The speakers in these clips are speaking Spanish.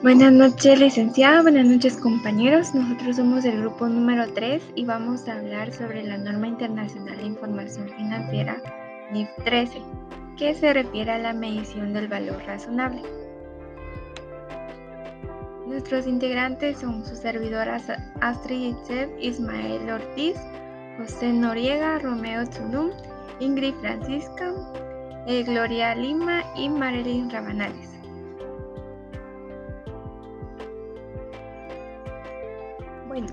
Buenas noches, licenciada. Buenas noches, compañeros. Nosotros somos el grupo número 3 y vamos a hablar sobre la Norma Internacional de Información Financiera NIF 13, que se refiere a la medición del valor razonable. Nuestros integrantes son sus servidoras Astrid Itzel, Ismael Ortiz, José Noriega, Romeo Tulum, Ingrid Francisca, Gloria Lima y Marilyn Rabanales. Bueno,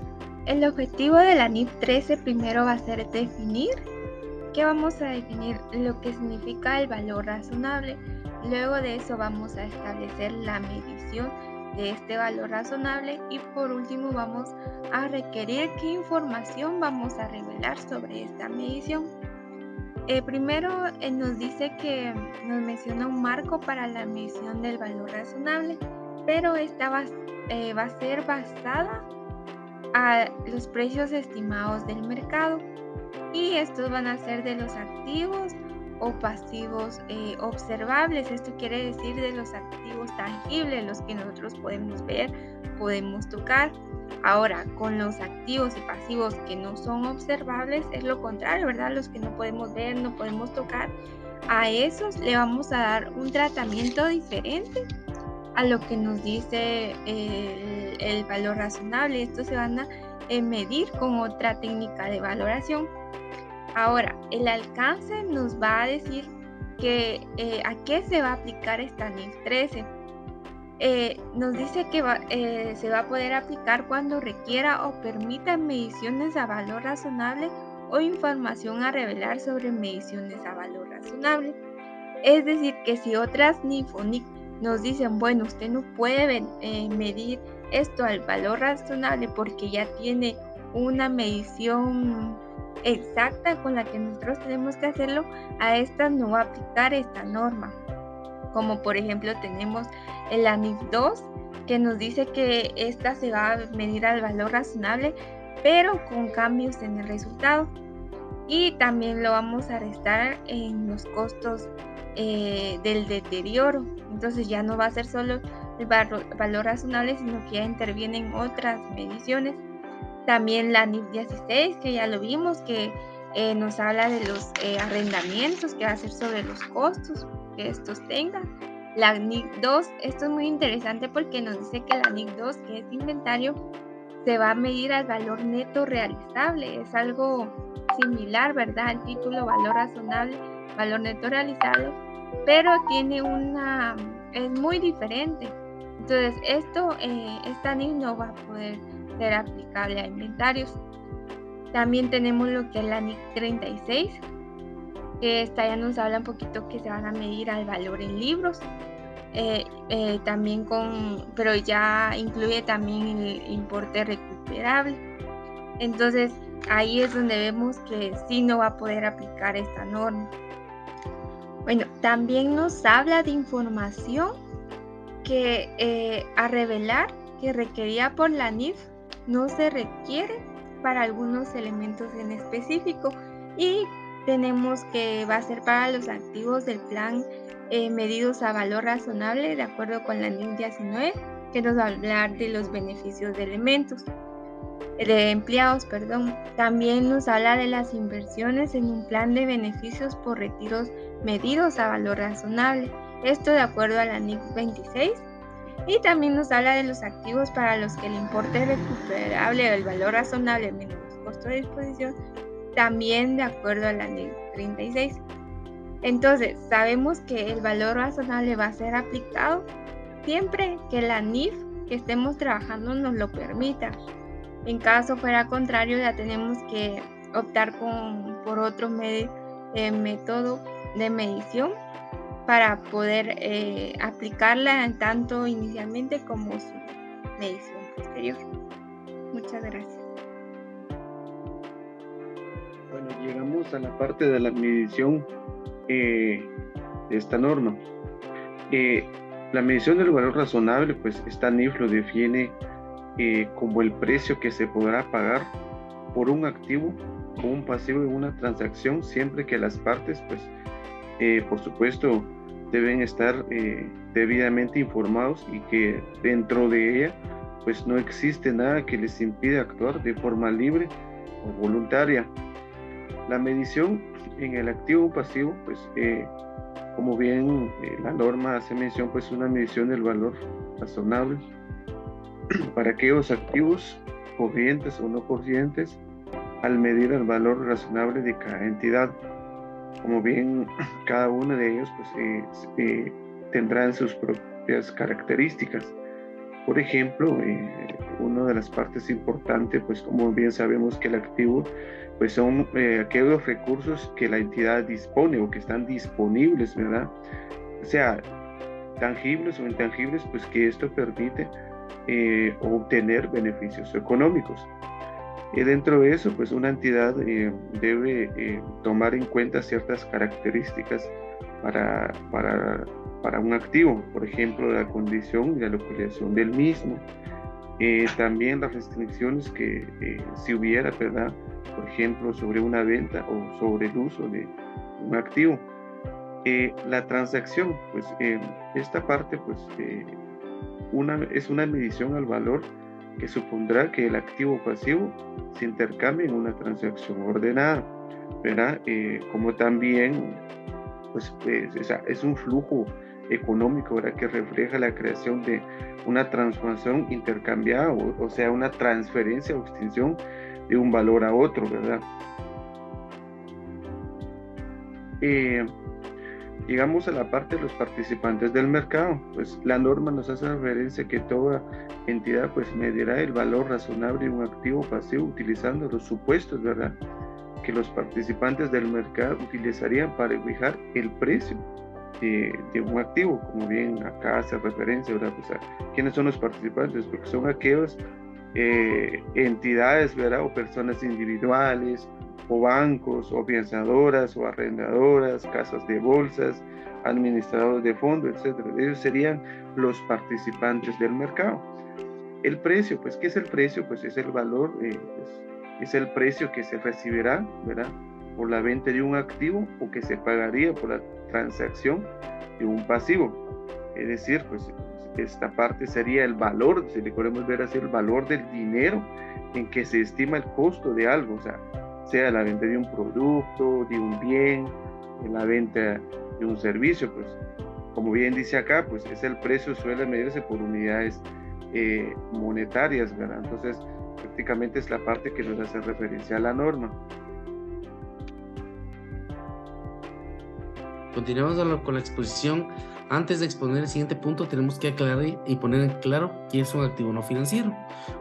el objetivo de la NIF 13 primero va a ser definir. ¿Qué vamos a definir? Lo que significa el valor razonable. Luego de eso vamos a establecer la medición de este valor razonable y por último vamos a requerir qué información vamos a revelar sobre esta medición. Primero nos dice que nos menciona un marco para la medición del valor razonable, pero esta va a ser basada a los precios estimados del mercado y estos van a ser de los activos o pasivos observables. Esto quiere decir de los activos tangibles, los que nosotros podemos ver, podemos tocar. Ahora, con los activos y pasivos que no son observables es lo contrario, ¿verdad? Los que no podemos ver, no podemos tocar, a esos le vamos a dar un tratamiento diferente a lo que nos dice el valor razonable. Estos se van a medir con otra técnica de valoración. Ahora, el alcance nos va a decir que a qué se va a aplicar esta NIF 13. Nos dice que se va a poder aplicar cuando requiera o permita mediciones a valor razonable o información a revelar sobre mediciones a valor razonable. Es decir, que si otras NIF o NIC nos dicen, bueno, usted no puede medir esto al valor razonable porque ya tiene una medición exacta con la que nosotros tenemos que hacerlo, a esta no va a aplicar esta norma. Como por ejemplo tenemos la NIF 2 que nos dice que esta se va a medir al valor razonable pero con cambios en el resultado y también lo vamos a restar en los costos del deterioro. Entonces ya no va a ser solo el valor razonable, sino que ya intervienen otras mediciones. También la NIF 16, que ya lo vimos, que nos habla de los arrendamientos, que va a ser sobre los costos que estos tengan. La NIF 2, esto es muy interesante porque nos dice que la NIF 2, que es inventario, se va a medir al valor neto realizable. Es algo similar, ¿verdad? El título valor razonable, valor neto realizable, pero tiene es muy diferente. Entonces esta NIF no va a poder ser aplicable a inventarios. También tenemos lo que es la NIF 36, que esta ya nos habla un poquito que se van a medir al valor en libros. También pero ya incluye también el importe recuperable. Entonces ahí es donde vemos que sí no va a poder aplicar esta norma. Bueno, también nos habla de información que a revelar que requería por la NIF no se requiere para algunos elementos en específico y tenemos que va a ser para los activos del plan medidos a valor razonable de acuerdo con la NIF 19, que nos va a hablar de los beneficios de empleados. También nos habla de las inversiones en un plan de beneficios por retiros medidos a valor razonable, esto de acuerdo a la NIF 26. Y también nos habla de los activos para los que el importe recuperable o el valor razonable menos los costos de disposición, también de acuerdo a la NIF 36. Entonces, sabemos que el valor razonable va a ser aplicado siempre que la NIF que estemos trabajando nos lo permita. En caso fuera contrario, ya tenemos que optar por otro método de medición para poder aplicarla tanto inicialmente como su medición posterior. Muchas gracias. Bueno, llegamos a la parte de la medición de esta norma. La medición del valor razonable, pues esta NIF lo define como el precio que se podrá pagar por un activo o un pasivo en una transacción siempre que las partes, pues por supuesto, deben estar debidamente informados y que dentro de ella pues no existe nada que les impida actuar de forma libre o voluntaria. La medición en el activo pasivo, pues como bien la norma hace mención, pues una medición del valor razonable para aquellos activos corrientes o no corrientes al medir el valor razonable de cada entidad. Como bien cada uno de ellos pues, tendrán sus propias características. Por ejemplo, una de las partes importantes, pues como bien sabemos que el activo pues son aquellos recursos que la entidad dispone o que están disponibles, ¿verdad? O sea, tangibles o intangibles, pues que esto permite obtener beneficios económicos. Dentro de eso, pues una entidad debe tomar en cuenta ciertas características para un activo, por ejemplo, la condición y la localización del mismo. También las restricciones que si hubiera, ¿verdad? Por ejemplo, sobre una venta o sobre el uso de un activo. La transacción, pues esta parte, pues es una medición al valor que supondrá que el activo pasivo se intercambie en una transacción ordenada, ¿verdad? Como también, pues, es un flujo económico, ¿verdad? Que refleja la creación de una transformación intercambiada, o sea, una transferencia o extinción de un valor a otro, ¿verdad? Llegamos a la parte de los participantes del mercado. Pues la norma nos hace referencia que toda entidad pues medirá el valor razonable de un activo pasivo utilizando los supuestos, ¿verdad?, que los participantes del mercado utilizarían para fijar el precio de un activo. Como bien acá hace referencia, ¿verdad?, pues a quiénes son los participantes, porque son aquellas entidades, ¿verdad?, o personas individuales, o bancos, o financiadoras, o arrendadoras, casas de bolsas, administradores de fondos, etcétera. Ellos serían los participantes del mercado. El precio, pues, ¿qué es el precio? Pues es el valor, pues, es el precio que se recibirá, ¿verdad?, por la venta de un activo o que se pagaría por la transacción de un pasivo. Es decir, pues esta parte sería el valor, si le podemos ver así, el valor del dinero en que se estima el costo de algo, o sea la venta de un producto, de un bien, de la venta de un servicio. Pues como bien dice acá, pues es el precio, suele medirse por unidades monetarias, ¿verdad? Entonces prácticamente es la parte que nos hace referencia a la norma. Continuamos con la exposición. Antes de exponer el siguiente punto, tenemos que aclarar y poner en claro qué es un activo no financiero.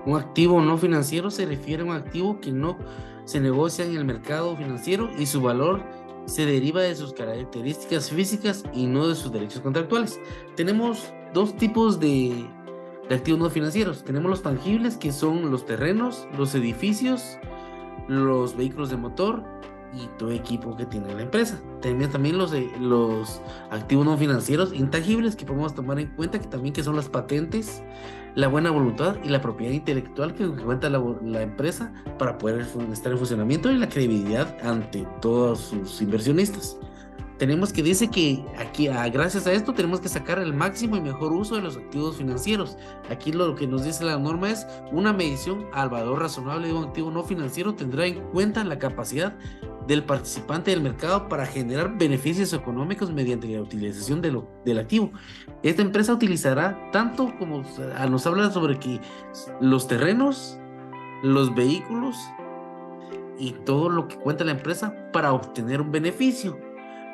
Un activo no financiero se refiere a un activo que no se negocia en el mercado financiero y su valor se deriva de sus características físicas y no de sus derechos contractuales. Tenemos dos tipos de activos no financieros. Tenemos los tangibles, que son los terrenos, los edificios, los vehículos de motor y todo equipo que tiene la empresa. Tenemos también los activos no financieros intangibles que podemos tomar en cuenta, que son las patentes, la buena voluntad y la propiedad intelectual que cuenta la empresa para poder estar en funcionamiento, y la credibilidad ante todos sus inversionistas. Tenemos que dice que aquí, gracias a esto, tenemos que sacar el máximo y mejor uso de los activos financieros. Aquí lo que nos dice la norma es: una medición al valor razonable de un activo no financiero tendrá en cuenta la capacidad del participante del mercado para generar beneficios económicos mediante la utilización del activo. Esta empresa utilizará tanto como nos habla sobre que los terrenos, los vehículos y todo lo que cuenta la empresa para obtener un beneficio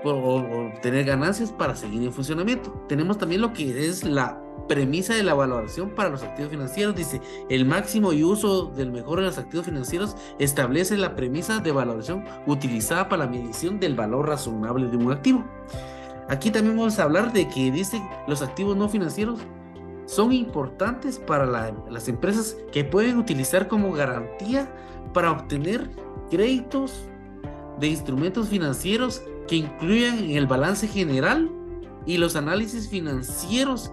o obtener ganancias para seguir en funcionamiento. Tenemos también lo que es la premisa de la valoración para los activos financieros. Dice: el máximo y uso del mejor de los activos financieros establece la premisa de valoración utilizada para la medición del valor razonable de un activo. Aquí también vamos a hablar de que dice: los activos no financieros son importantes para las empresas que pueden utilizar como garantía para obtener créditos de instrumentos financieros que incluyan en el balance general y los análisis financieros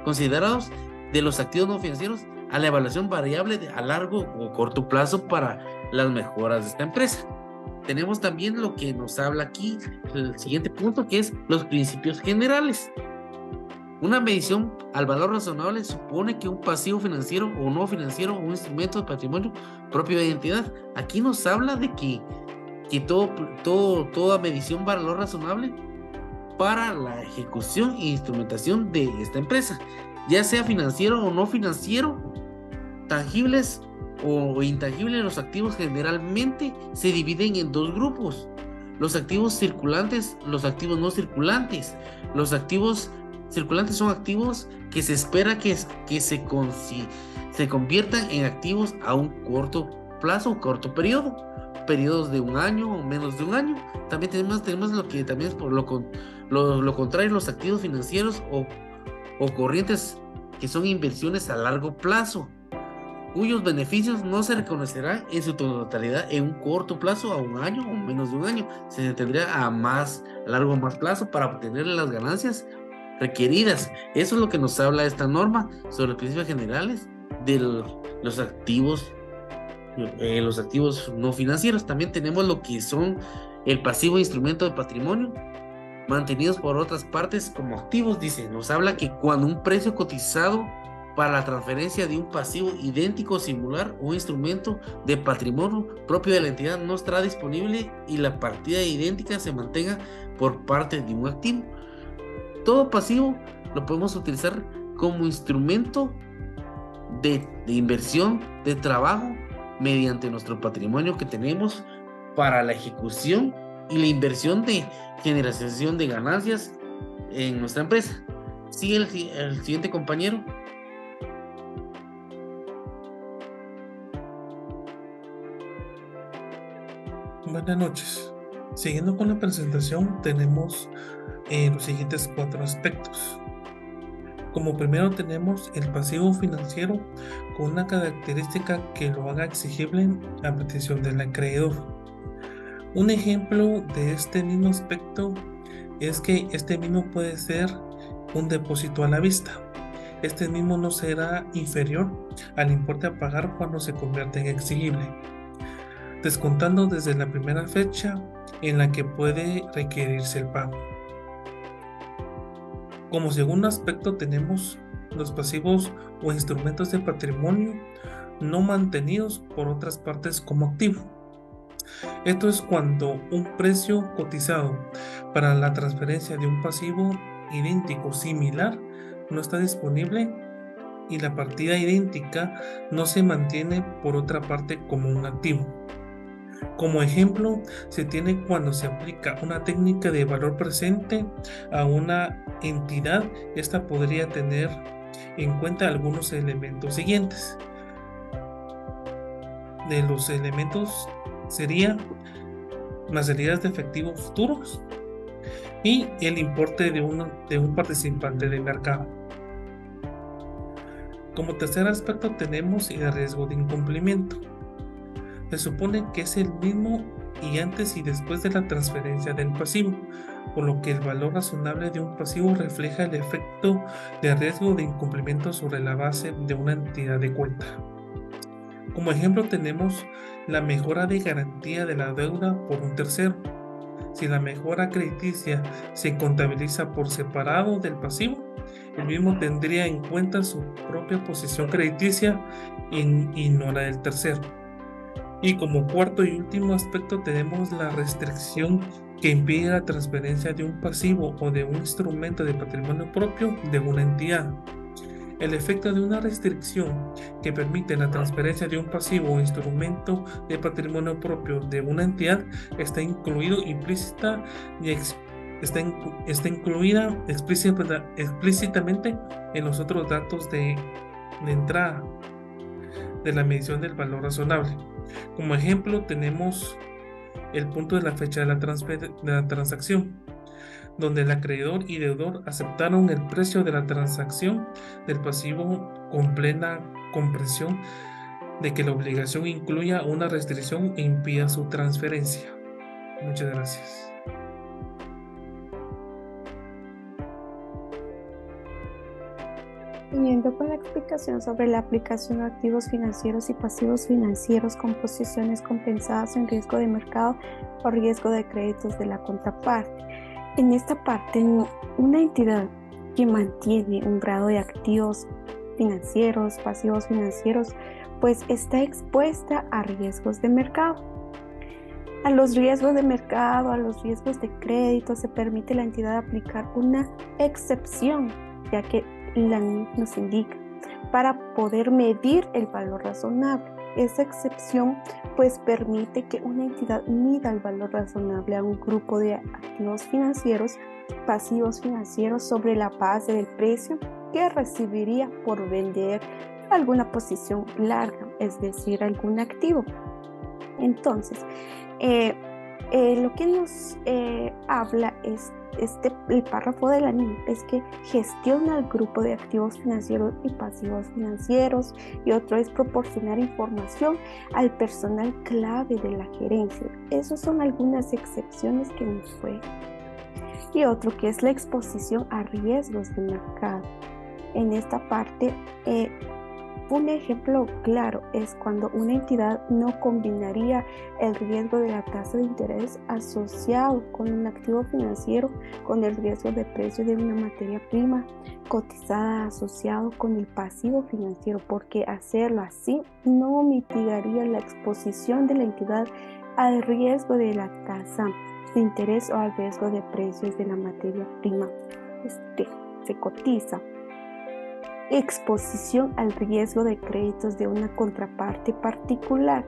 considerados de los activos no financieros a la evaluación variable a largo o corto plazo para las mejoras de esta empresa. tenemos también lo que nos habla aquí, el siguiente punto, que es los principios generales. Una medición al valor razonable supone que un pasivo financiero o no financiero o un instrumento de patrimonio propio de identidad. Aquí nos habla de que toda medición valor razonable para la ejecución e instrumentación de esta empresa, ya sea financiero o no financiero, tangibles o intangibles. Los activos generalmente se dividen en dos grupos: los activos circulantes, los activos no circulantes. Los activos circulantes son activos que se espera que se conviertan en activos a un corto plazo o corto periodo, periodos de un año o menos de un año. También tenemos lo que también es por lo contrario, los activos financieros o corrientes, que son inversiones a largo plazo, cuyos beneficios no se reconocerán en su totalidad en un corto plazo, a un año o menos de un año. Se tendría a largo plazo para obtener las ganancias requeridas. Eso es lo que nos habla esta norma sobre los principios generales de los activos no financieros. También tenemos lo que son el pasivo e instrumento de patrimonio mantenidos por otras partes como activos. Dice, nos habla que cuando un precio cotizado para la transferencia de un pasivo idéntico o similar o instrumento de patrimonio propio de la entidad no estará disponible y la partida idéntica se mantenga por parte de un activo. Todo pasivo lo podemos utilizar como instrumento de inversión, de trabajo, mediante nuestro patrimonio que tenemos para la ejecución y la inversión de generación de ganancias en nuestra empresa. Sigue el siguiente compañero. Buenas noches. Siguiendo con la presentación, tenemos los siguientes 4 aspectos. Como primero tenemos el pasivo financiero con una característica que lo haga exigible a petición del acreedor. Un ejemplo de este mismo aspecto es que este mismo puede ser un depósito a la vista. Este mismo no será inferior al importe a pagar cuando se convierte en exigible, descontando desde la primera fecha en la que puede requerirse el pago. Como segundo aspecto tenemos los pasivos o instrumentos de patrimonio no mantenidos por otras partes como activo. Esto es cuando un precio cotizado para la transferencia de un pasivo idéntico o similar no está disponible y la partida idéntica no se mantiene por otra parte como un activo. Como ejemplo, se tiene cuando se aplica una técnica de valor presente a una entidad. Esta podría tener en cuenta algunos elementos siguientes. De los elementos serían las salidas de efectivo futuros y el importe de un participante del mercado. Como tercer aspecto tenemos el riesgo de incumplimiento. Se supone que es el mismo y antes y después de la transferencia del pasivo, por lo que el valor razonable de un pasivo refleja el efecto de riesgo de incumplimiento sobre la base de una entidad de cuenta. Como ejemplo tenemos la mejora de garantía de la deuda por un tercero. Si la mejora crediticia se contabiliza por separado del pasivo, el mismo tendría en cuenta su propia posición crediticia y no la del tercero. Y como cuarto y último aspecto tenemos la restricción que impide la transferencia de un pasivo o de un instrumento de patrimonio propio de una entidad. El efecto de una restricción que permite la transferencia de un pasivo o instrumento de patrimonio propio de una entidad está incluido implícita y está incluida explícitamente en los otros datos de entrada de la medición del valor razonable. Como ejemplo tenemos el punto de la fecha de la transacción, donde el acreedor y deudor aceptaron el precio de la transacción del pasivo con plena comprensión de que la obligación incluya una restricción e impida su transferencia. Muchas gracias. Siguiendo con la explicación sobre la aplicación de activos financieros y pasivos financieros con posiciones compensadas en riesgo de mercado o riesgo de créditos de la contraparte. En esta parte, una entidad que mantiene un grado de activos financieros, pasivos financieros, pues está expuesta a riesgos de mercado. A los riesgos de mercado, a los riesgos de crédito, se permite a la entidad aplicar una excepción, ya que la NIF nos indica, para poder medir el valor razonable. Esa excepción pues permite que una entidad mida el valor razonable a un grupo de activos financieros, pasivos financieros sobre la base del precio que recibiría por vender alguna posición larga, es decir, algún activo. Entonces, lo que nos habla es el párrafo de la NIF es que gestiona el grupo de activos financieros y pasivos financieros, y otro es proporcionar información al personal clave de la gerencia. Esas son algunas excepciones que nos fue. Y otro que es la exposición a riesgos de mercado. En esta parte, un ejemplo claro es cuando una entidad no combinaría el riesgo de la tasa de interés asociado con un activo financiero con el riesgo de precio de una materia prima cotizada asociado con el pasivo financiero, porque hacerlo así no mitigaría la exposición de la entidad al riesgo de la tasa de interés o al riesgo de precios de la materia prima se cotiza. Exposición al riesgo de créditos de una contraparte particular.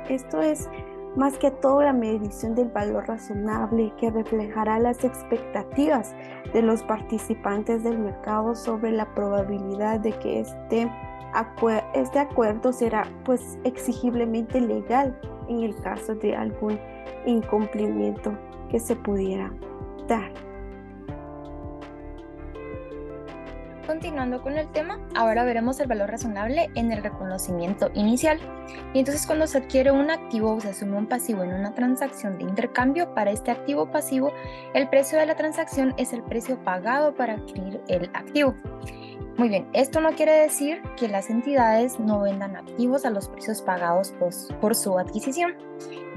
Esto es más que todo la medición del valor razonable que reflejará las expectativas de los participantes del mercado sobre la probabilidad de que este acuerdo será pues exigiblemente legal en el caso de algún incumplimiento que se pudiera dar. Continuando con el tema, ahora veremos el valor razonable en el reconocimiento inicial. Y entonces, cuando se adquiere un activo o se asume un pasivo en una transacción de intercambio, para este activo pasivo, el precio de la transacción es el precio pagado para adquirir el activo. Muy bien, esto no quiere decir que las entidades no vendan activos a los precios pagados por su adquisición.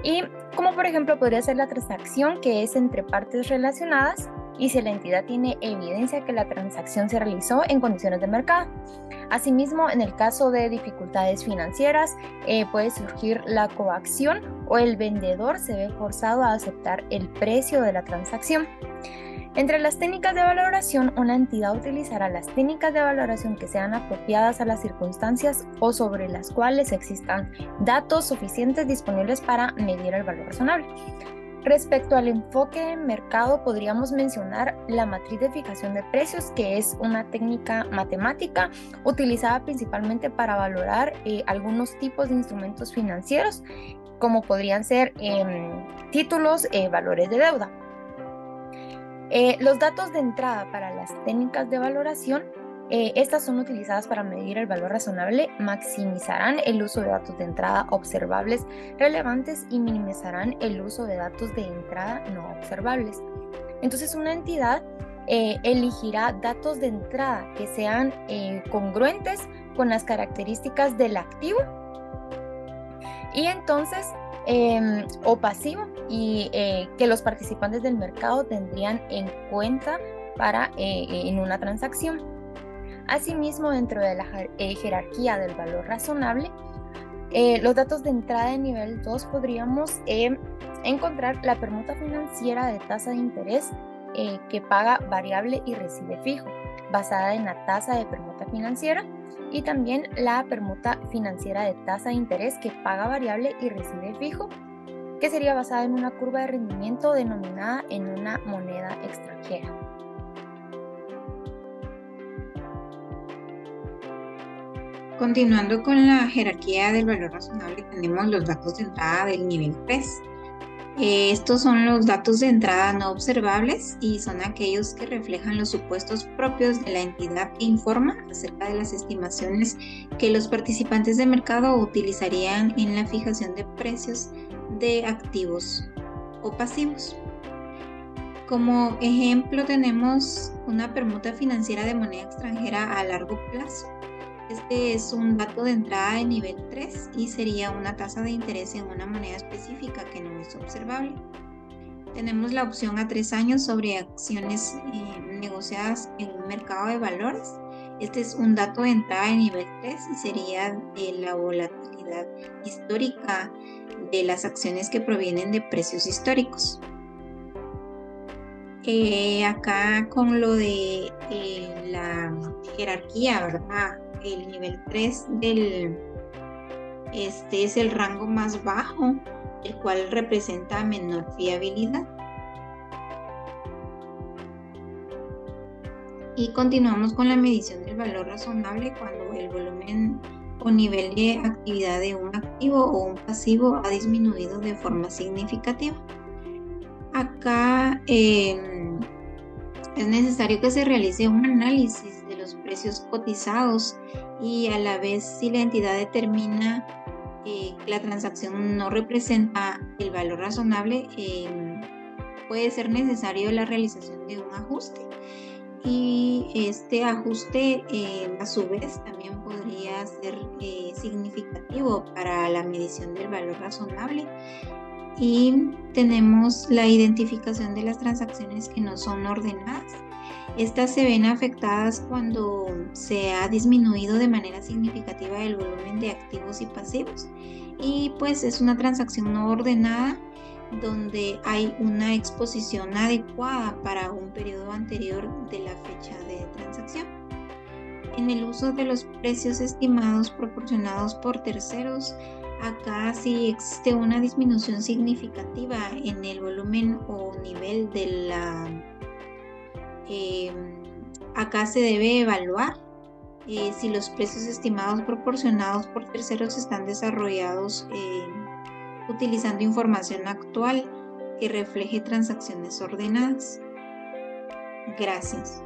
Y como por ejemplo podría ser la transacción que es entre partes relacionadas, y si la entidad tiene evidencia que la transacción se realizó en condiciones de mercado. Asimismo, en el caso de dificultades financieras, puede surgir la coacción o el vendedor se ve forzado a aceptar el precio de la transacción. Entre las técnicas de valoración, una entidad utilizará las técnicas de valoración que sean apropiadas a las circunstancias o sobre las cuales existan datos suficientes disponibles para medir el valor razonable. Respecto al enfoque de mercado, podríamos mencionar la matriz de fijación de precios, que es una técnica matemática utilizada principalmente para valorar algunos tipos de instrumentos financieros, como podrían ser títulos, valores de deuda. Los datos de entrada para las técnicas de valoración, estas son utilizadas para medir el valor razonable, maximizarán el uso de datos de entrada observables relevantes y minimizarán el uso de datos de entrada no observables. Entonces, una entidad elegirá datos de entrada que sean congruentes con las características del activo y entonces o pasivo, y que los participantes del mercado tendrían en cuenta para en una transacción. Asimismo, dentro de la jerarquía del valor razonable, los datos de entrada de nivel 2 podríamos encontrar la permuta financiera de tasa de interés que paga variable y recibe fijo, basada en la tasa de permuta financiera, y también la permuta financiera de tasa de interés que paga variable y recibe fijo, que sería basada en una curva de rendimiento denominada en una moneda extranjera. Continuando con la jerarquía del valor razonable, tenemos los datos de entrada del nivel 3. Estos son los datos de entrada no observables y son aquellos que reflejan los supuestos propios de la entidad e informan acerca de las estimaciones que los participantes de mercado utilizarían en la fijación de precios de activos o pasivos. Como ejemplo tenemos una permuta financiera de moneda extranjera a largo plazo. Este es un dato de entrada de nivel 3 y sería una tasa de interés en una moneda específica que no es observable. Tenemos la opción a 3 años sobre acciones negociadas en un mercado de valores. Este es un dato de entrada de nivel 3 y sería la volatilidad histórica de las acciones que provienen de precios históricos. Acá con lo de la jerarquía, ¿verdad? El nivel 3 es el rango más bajo, el cual representa menor fiabilidad. Y continuamos con la medición del valor razonable cuando el volumen o nivel de actividad de un activo o un pasivo ha disminuido de forma significativa. Acá es necesario que se realice un análisis de los precios cotizados y a la vez si la entidad determina que la transacción no representa el valor razonable, puede ser necesario la realización de un ajuste. Y este ajuste a su vez también podría ser significativo para la medición del valor razonable. Y tenemos la identificación de las transacciones que no son ordenadas. Estas se ven afectadas cuando se ha disminuido de manera significativa el volumen de activos y pasivos. Y pues es una transacción no ordenada donde hay una exposición adecuada para un periodo anterior de la fecha de transacción. En el uso de los precios estimados proporcionados por terceros, acá sí existe una disminución significativa en el volumen o nivel de la... acá se debe evaluar si los precios estimados proporcionados por terceros están desarrollados utilizando información actual que refleje transacciones ordenadas. Gracias.